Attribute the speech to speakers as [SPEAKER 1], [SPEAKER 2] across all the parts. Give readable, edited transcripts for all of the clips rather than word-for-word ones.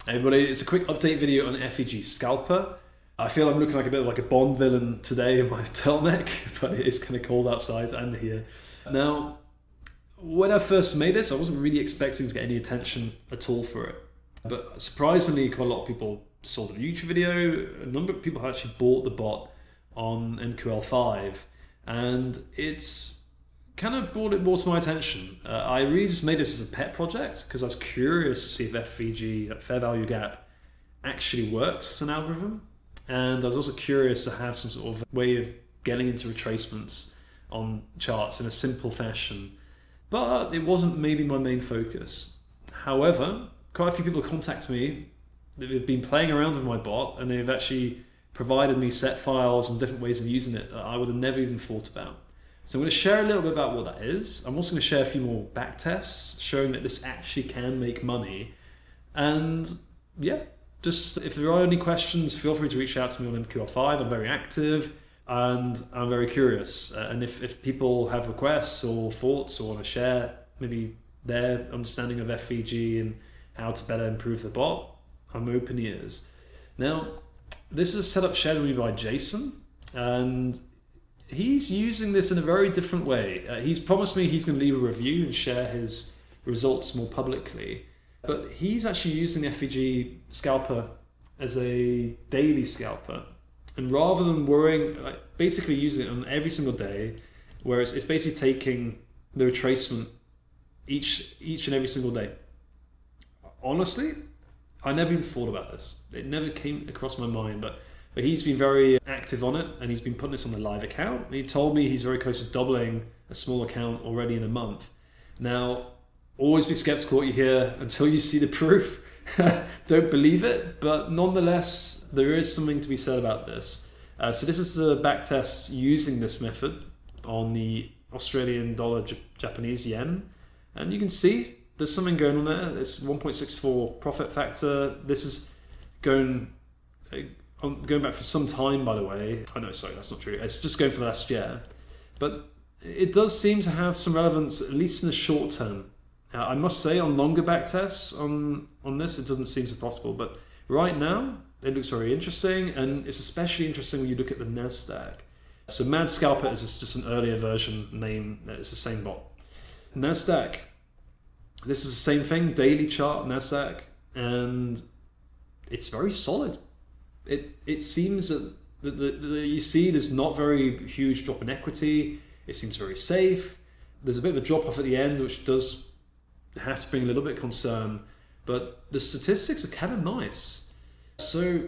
[SPEAKER 1] Hey everybody, it's a quick update video on FVG Scalper. I feel I'm looking like a bit like a Bond villain today in my turtleneck, but it is kind of cold outside and here. Now, when I first made this, I wasn't really expecting to get any attention at all for it. But surprisingly, quite a lot of people saw the YouTube video. A number of people actually bought the bot on MQL5, and it's kind of brought it more to my attention. I really just made this as a pet project because I was curious to see if FVG, fair value gap, actually works as an algorithm. And I was also curious to have some sort of way of getting into retracements on charts in a simple fashion. But it wasn't maybe my main focus. However, quite a few people have contacted me. They've been playing around with my bot and they've actually provided me set files and different ways of using it that I would have never even thought about. So I'm going to share a little bit about what that is. I'm also going to share a few more back tests showing that this actually can make money. And yeah, just if there are any questions, feel free to reach out to me on MQL5. I'm very active and I'm very curious. And if people have requests or thoughts or want to share maybe their understanding of FVG and how to better improve the bot, I'm open ears. Now, this is a setup shared with me by Jason, and he's using this in a very different way. He's promised me he's going to leave a review and share his results more publicly, but he's actually using FVG Scalper as a daily scalper. And rather than worrying, basically using it on every single day, whereas it's basically taking the retracement each and every single day. Honestly, I never even thought about this. It never came across my mind, but he's been very active on it, and he's been putting this on the live account. He told me he's very close to doubling a small account already in a month. Now, always be skeptical what you hear until you see the proof. Don't believe it, but nonetheless, there is something to be said about this. So this is a backtest using this method on the Australian dollar, Japanese yen, and you can see there's something going on there. It's 1.64 profit factor. This is going back for some time, by the way. Oh no, sorry, that's not true. It's just going for the last year. But it does seem to have some relevance, at least in the short term. I must say, on longer back tests on this, it doesn't seem so profitable. But right now, it looks very interesting, and it's especially interesting when you look at the NASDAQ. So Mad Scalper is just an earlier version name. It's the same bot. NASDAQ, this is the same thing, daily chart NASDAQ, and it's very solid. It seems that you see there's not very huge drop in equity. It seems very safe. There's a bit of a drop off at the end, which does have to bring a little bit of concern, but the statistics are kind of nice. So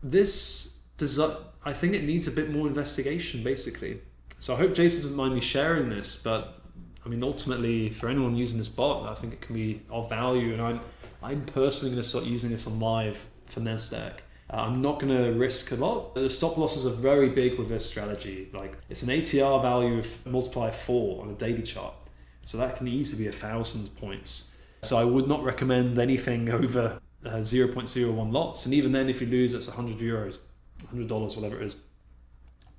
[SPEAKER 1] this does, I think it needs a bit more investigation, basically. So I hope Jason doesn't mind me sharing this, but I mean, ultimately, for anyone using this bot, I think it can be of value, and I'm personally going to start using this on live for NASDAQ. I'm not going to risk a lot. The stop losses are very big with this strategy. Like, it's an ATR value of multiply 4 on a daily chart. So that can easily be 1,000 points. So I would not recommend anything over 0.01 lots. And even then, if you lose, that's 100 euros, $100, whatever it is.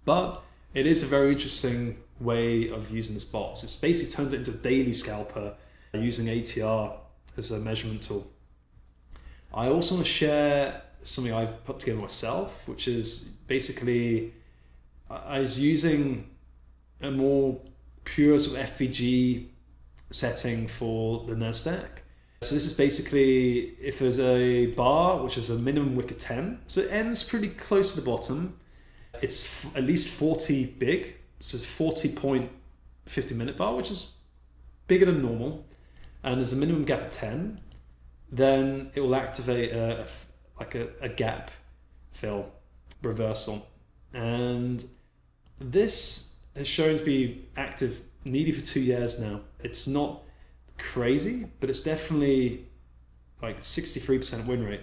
[SPEAKER 1] But it is a very interesting way of using this bot. So it's basically turned it into a daily scalper using ATR as a measurement tool. I also want to share something I've put together myself, which is basically I was using a more pure sort of FVG setting for the NASDAQ. So this is basically if there's a bar, which is a minimum wick of 10, so it ends pretty close to the bottom. It's at least 40 big, so it's 40.50 minute bar, which is bigger than normal, and there's a minimum gap of 10, then it will activate a gap fill reversal. And this has shown to be active nearly for 2 years now. It's not crazy, but it's definitely like 63% win rate,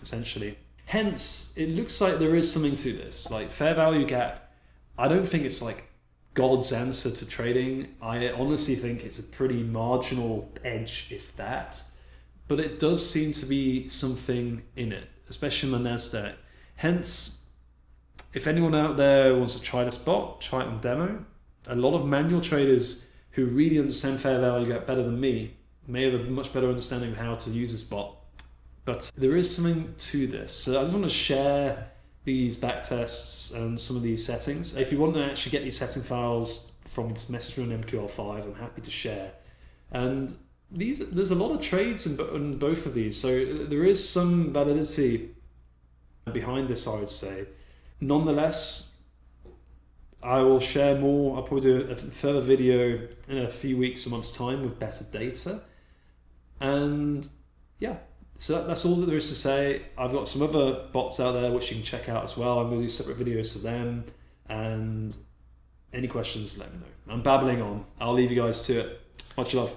[SPEAKER 1] essentially. Hence, it looks like there is something to this. Like fair value gap, I don't think it's like God's answer to trading. I honestly think it's a pretty marginal edge, if that. But it does seem to be something in it, especially on the NASDAQ. Hence, if anyone out there wants to try this bot, try it on demo. A lot of manual traders who really understand fair value gap better than me may have a much better understanding of how to use this bot. But there is something to this. So I just want to share these backtests and some of these settings. If you want to actually get these setting files from this message on MQL5, I'm happy to share. And there's a lot of trades in both of these, so there is some validity behind this, I would say. Nonetheless, I will share more. I'll probably do a further video in a few weeks, a month's time with better data. And yeah, so that's all that there is to say. I've got some other bots out there which you can check out as well. I'm going to do separate videos for them. And any questions, let me know. I'm babbling on. I'll leave you guys to it. Much love.